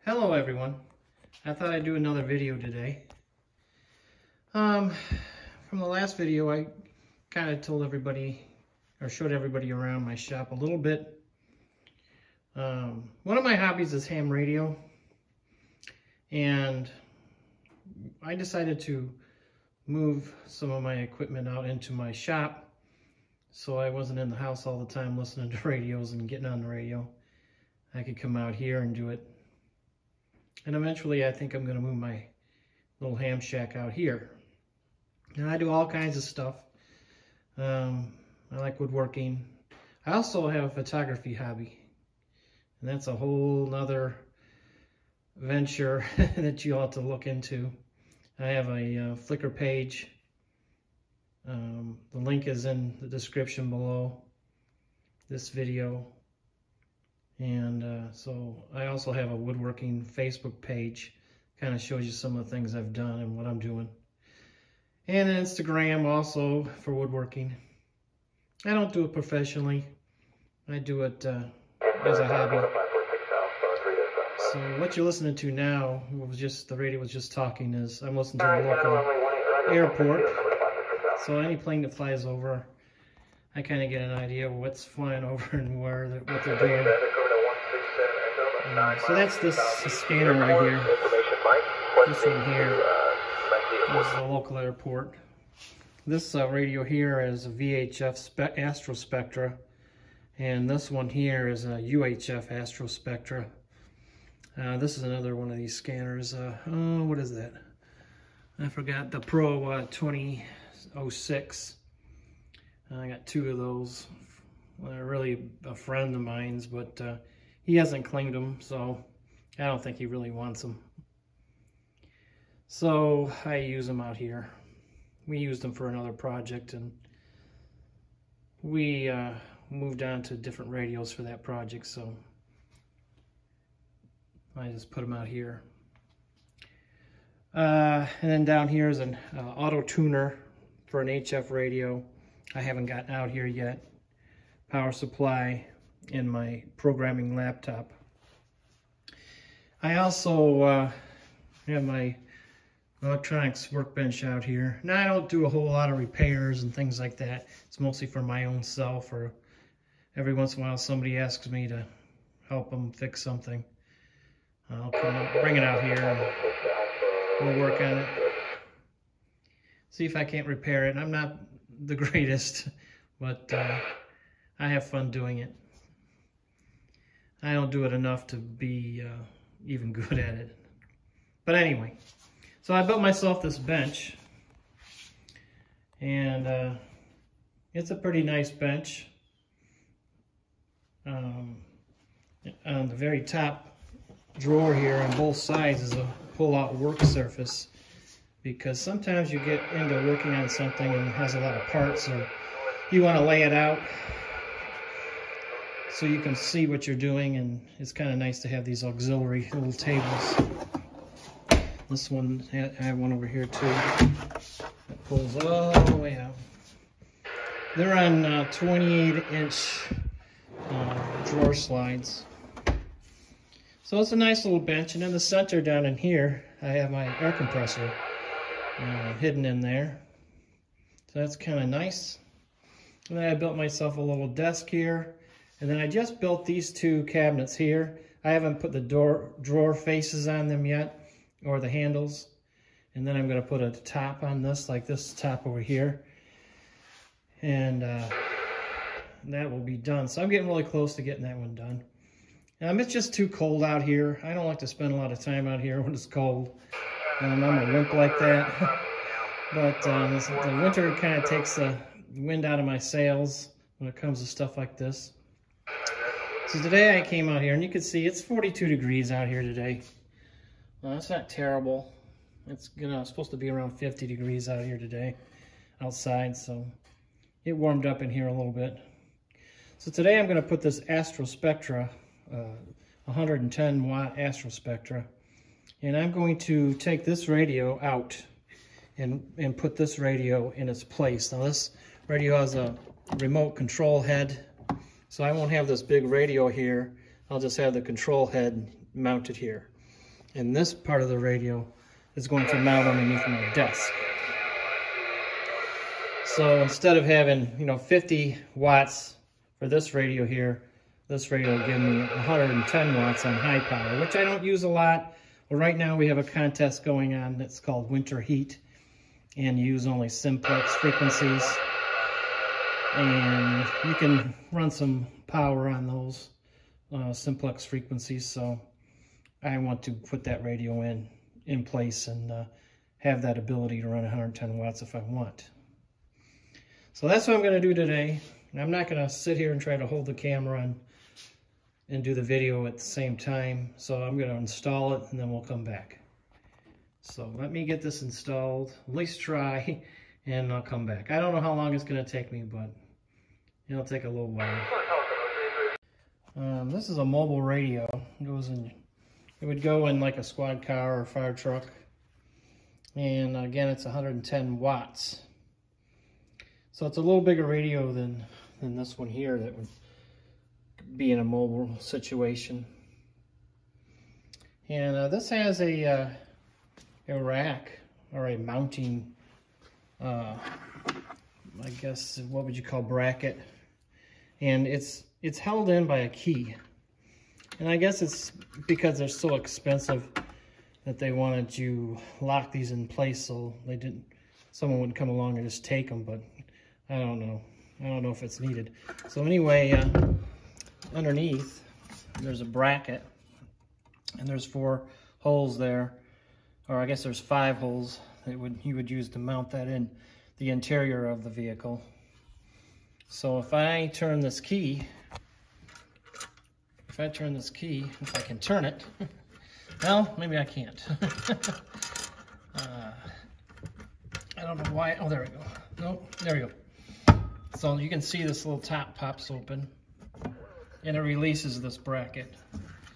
Hello everyone. I thought I'd do another video today. From the last video I kind of told everybody or showed everybody around my shop a little bit. One of my hobbies is ham radio, and I decided to move some of my equipment out into my shop so I wasn't in the house all the time listening to radios and getting on the radio. I could come out here and do it. And eventually I think I'm going to move my little ham shack out here. Now I do all kinds of stuff. I like woodworking. I also have a photography hobby. And that's a whole nother venture that you ought to look into. I have a Flickr page. The link is in the description below this video. And so I also have a woodworking Facebook page. Kind of shows you some of the things I've done and what I'm doing. And an Instagram also for woodworking. I don't do it professionally. I do it as a hobby. So what you're listening to now, was just the radio was just talking, is I'm listening to the local airport. So any plane that flies over, I kind of get an idea of what's flying over and what they're doing. So that's this scanner right here. This one here is the local airport. This radio here is a VHF Astro Spectra, and this one here is a UHF Astro Spectra. This is another one of these scanners. Oh, what is that? I forgot, the Pro 2006. I got two of those. Well, they're really a friend of mine's, but he hasn't claimed them, so I don't think he really wants them. So I use them out here. We used them for another project, and we moved on to different radios for that project, so I just put them out here. And then down here is an auto tuner for an HF radio. I haven't gotten out here yet. Power supply in my programming laptop. I also have my electronics workbench out here. Now I don't do a whole lot of repairs and things like that. It's mostly for my own self, or every once in a while somebody asks me to help them fix something. I'll bring it out here and we'll work on it. See if I can't repair it. I'm not the greatest, but I have fun doing it. I don't do it enough to be even good at it. But anyway, so I built myself this bench, and it's a pretty nice bench. On the very top drawer here on both sides is a pull-out work surface, because sometimes you get into working on something and it has a lot of parts, or you want to lay it out so you can see what you're doing, and it's kind of nice to have these auxiliary little tables. This one, I have one over here too. It pulls all the way out. They're on 28-inch drawer slides. So it's a nice little bench, and in the center down in here, I have my air compressor hidden in there. So that's kind of nice. And then I built myself a little desk here. And then I just built these two cabinets here. I haven't put the drawer faces on them yet, or the handles. And then I'm going to put a top on this, like this top over here. And that will be done. So I'm getting really close to getting that one done. It's just too cold out here. I don't like to spend a lot of time out here when it's cold. I'm a wimp like that. But the winter kind of takes the wind out of my sails when it comes to stuff like this. So today I came out here, and you can see it's 42 degrees out here today. That's not terrible. It's supposed to be around 50 degrees out here today outside, so it warmed up in here a little bit. So today I'm going to put this Astro Spectra, 110 watt Astro Spectra, and I'm going to take this radio out and put this radio in its place. Now this radio has a remote control head, so I won't have this big radio here. I'll just have the control head mounted here. And this part of the radio is going to mount underneath my desk. So instead of having, 50 watts for this radio here, this radio will give me 110 watts on high power, which I don't use a lot. Well, right now we have a contest going on that's called Winter Heat, and you use only simplex frequencies. And you can run some power on those simplex frequencies, so I want to put that radio in place and have that ability to run 110 watts if I want. So that's what I'm going to do today. I'm not going to sit here and try to hold the camera and do the video at the same time. So I'm going to install it and then we'll come back. So let me get this installed, at least try, and I'll come back. I don't know how long it's going to take me, but it'll take a little while. This is a mobile radio. It would go in like a squad car or fire truck. And again, it's 110 watts. So it's a little bigger radio than this one here that would be in a mobile situation. And this has a rack or a mounting, I guess, what would you call, bracket? And it's held in by a key. And I guess it's because they're so expensive that they wanted to lock these in place so someone wouldn't come along and just take them, but I don't know. I don't know if it's needed. So anyway, underneath there's a bracket, and there's 4 holes there, or I guess there's 5 holes that you would use to mount that in the interior of the vehicle. So if I turn this key, if I can turn it, well, maybe I can't. I don't know why. Oh, there we go. Nope, there we go. So you can see this little top pops open, and it releases this bracket.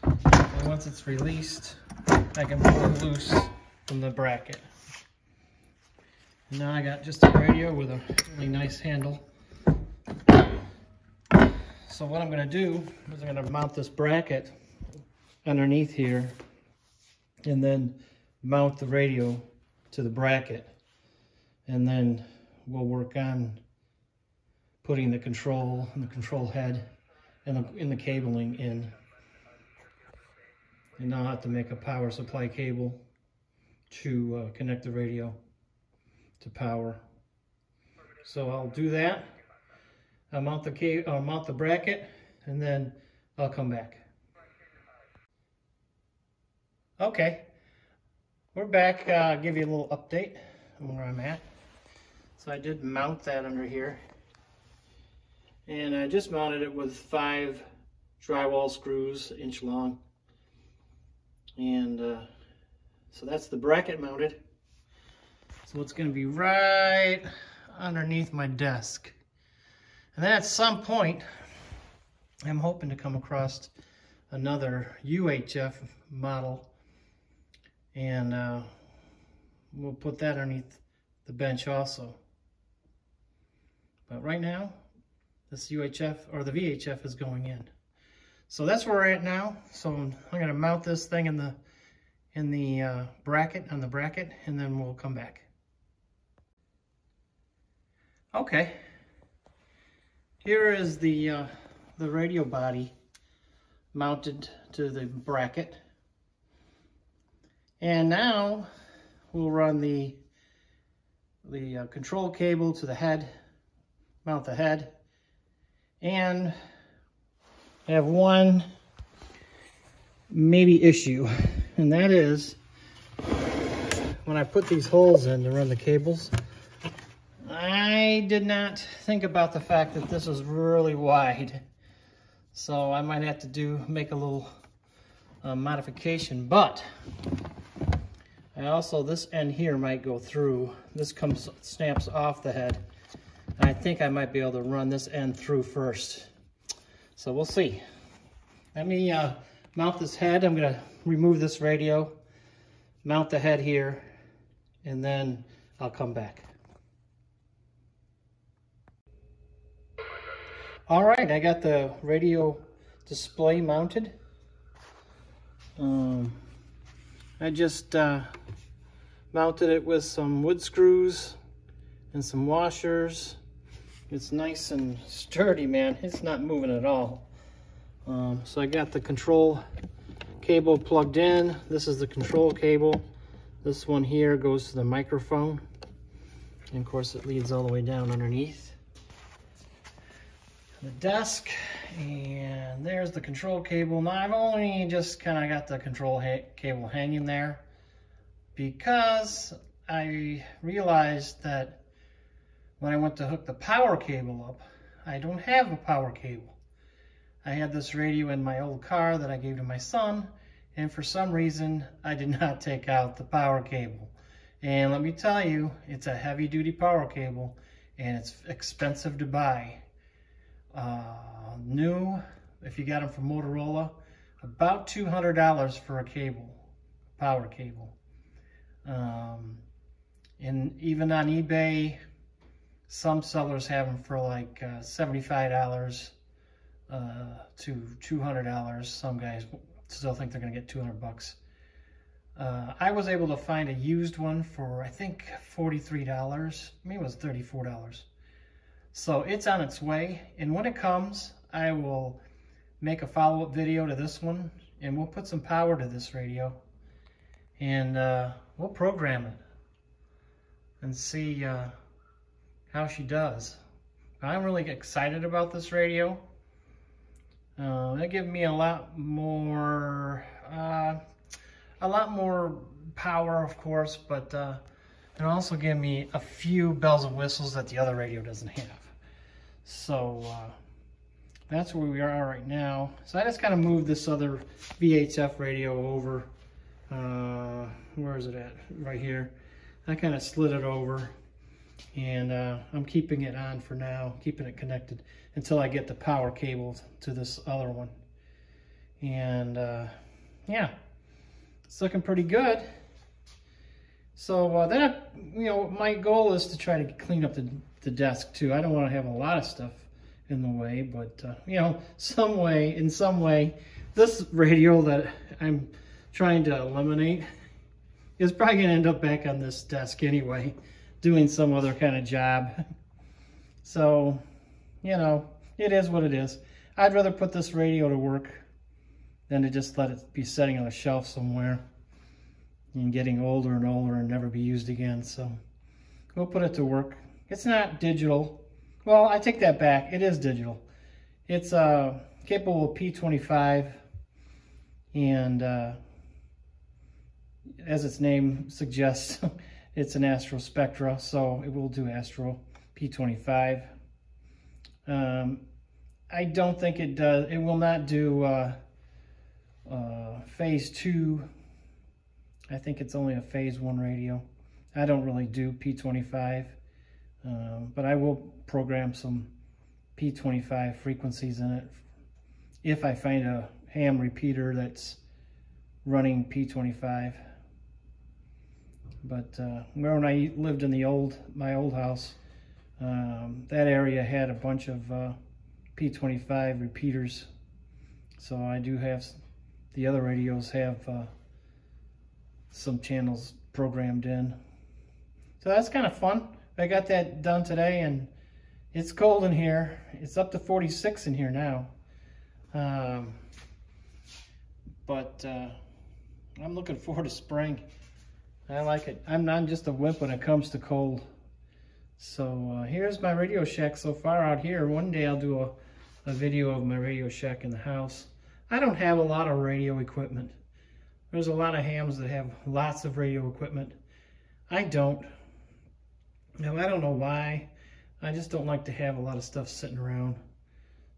And once it's released, I can pull it loose from the bracket. And now I got just a radio with a really nice handle. So what I'm going to do is I'm going to mount this bracket underneath here, and then mount the radio to the bracket, and then we'll work on putting the control and the control head and the cabling in. And now I'll have to make a power supply cable to connect the radio to power. So I'll do that. I'll mount the bracket, and then I'll come back. Okay, we're back. I'll give you a little update on where I'm at. So I did mount that under here, and I just mounted it with 5 drywall screws, inch long. And so that's the bracket mounted. So it's going to be right underneath my desk. And then at some point, I'm hoping to come across another UHF model, and we'll put that underneath the bench also. But right now, this UHF or the VHF is going in. So that's where we're at now. So I'm going to mount this thing in the bracket, on the bracket, and then we'll come back. Okay. Here is the radio body mounted to the bracket. And now we'll run the control cable to the head, mount the head, and I have one maybe issue, and that is when I put these holes in to run the cables, I did not think about the fact that this is really wide. So I might have to make a little modification, but I also, this end here might go through. This snaps off the head. And I think I might be able to run this end through first. So we'll see. Let me mount this head. I'm gonna remove this radio, mount the head here, and then I'll come back. All right, I got the radio display mounted. I just mounted it with some wood screws and some washers. It's nice and sturdy, man. It's not moving at all. So I got the control cable plugged in. This is the control cable. This one here goes to the microphone. And of course it leads all the way down underneath the desk. And there's the control cable. Now I've only just kind of got the control cable hanging there because I realized that when I went to hook the power cable up, I don't have a power cable. I had this radio in my old car that I gave to my son, and for some reason, I did not take out the power cable. And let me tell you, it's a heavy-duty power cable, and it's expensive to buy. New, if you got them from Motorola, about $200 for a cable, power cable. And even on eBay, some sellers have them for like $75 to $200. Some guys still think they're gonna get 200 bucks. I was able to find a used one for, I think, $43. Maybe it was $34. So it's on its way. And when it comes, I will make a follow-up video to this one, and we'll put some power to this radio. And we'll program it and see how she does. I'm really excited about this radio. They give me a lot more power, of course, but it also give me a few bells and whistles that the other radio doesn't have. So that's where we are right now. So I just kind of moved this other VHF radio over. Where is it at? Right here. I kind of slid it over, and I'm keeping it on for now, keeping it connected until I get the power cable to this other one. And yeah, it's looking pretty good. So that, you know, my goal is to try to clean up the desk too. I don't want to have a lot of stuff in the way, but you know, in some way, this radio that I'm trying to eliminate is probably going to end up back on this desk anyway, doing some other kind of job. So, you know, it is what it is. I'd rather put this radio to work than to just let it be sitting on a shelf somewhere and getting older and older and never be used again. So we'll put it to work. It's not digital. Well, I take that back. It is digital. It's capable of P25, and as its name suggests, it's an Astro Spectra, so it will do Astro P25. I don't think it does. It will not do phase 2. I think it's only a phase 1 radio. I don't really do P25, but I will program some P25 frequencies in it if I find a ham repeater that's running P25. But when I lived in my old house, that area had a bunch of P25 repeaters. So I do have, the other radios have some channels programmed in. So that's kind of fun. I got that done today, and it's cold in here. It's up to 46 in here now. But I'm looking forward to spring. I like it. I'm not just a wimp when it comes to cold. So here's my Radio Shack so far out here. One day I'll do a video of my Radio Shack in the house. I don't have a lot of radio equipment. There's a lot of hams that have lots of radio equipment. I don't. Now, I don't know why. I just don't like to have a lot of stuff sitting around.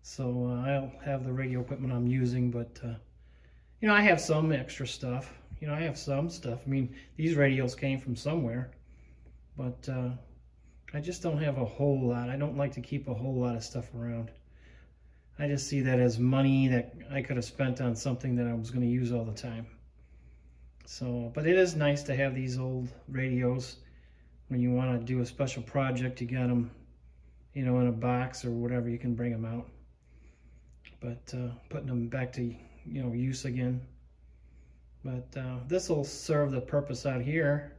So I don't have the radio equipment I'm using, but you know, I have some extra stuff. You know, I have some stuff. I mean, these radios came from somewhere, but I just don't have a whole lot. I don't like to keep a whole lot of stuff around. I just see that as money that I could have spent on something that I was going to use all the time. So, but it is nice to have these old radios. When you want to do a special project, you got them, you know, in a box or whatever, you can bring them out. But putting them back to, you know, use again, But this will serve the purpose out here.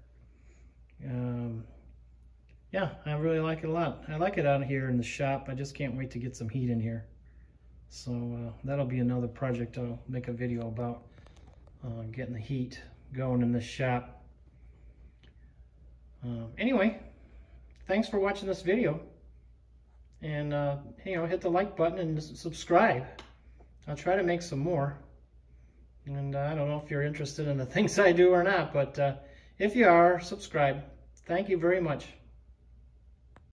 Yeah, I really like it a lot. I like it out here in the shop. I just can't wait to get some heat in here. So that'll be another project I'll make a video about, getting the heat going in this shop. Anyway, thanks for watching this video. And you know, hit the like button and subscribe. I'll try to make some more. And I don't know if you're interested in the things I do or not, but if you are, subscribe. Thank you very much.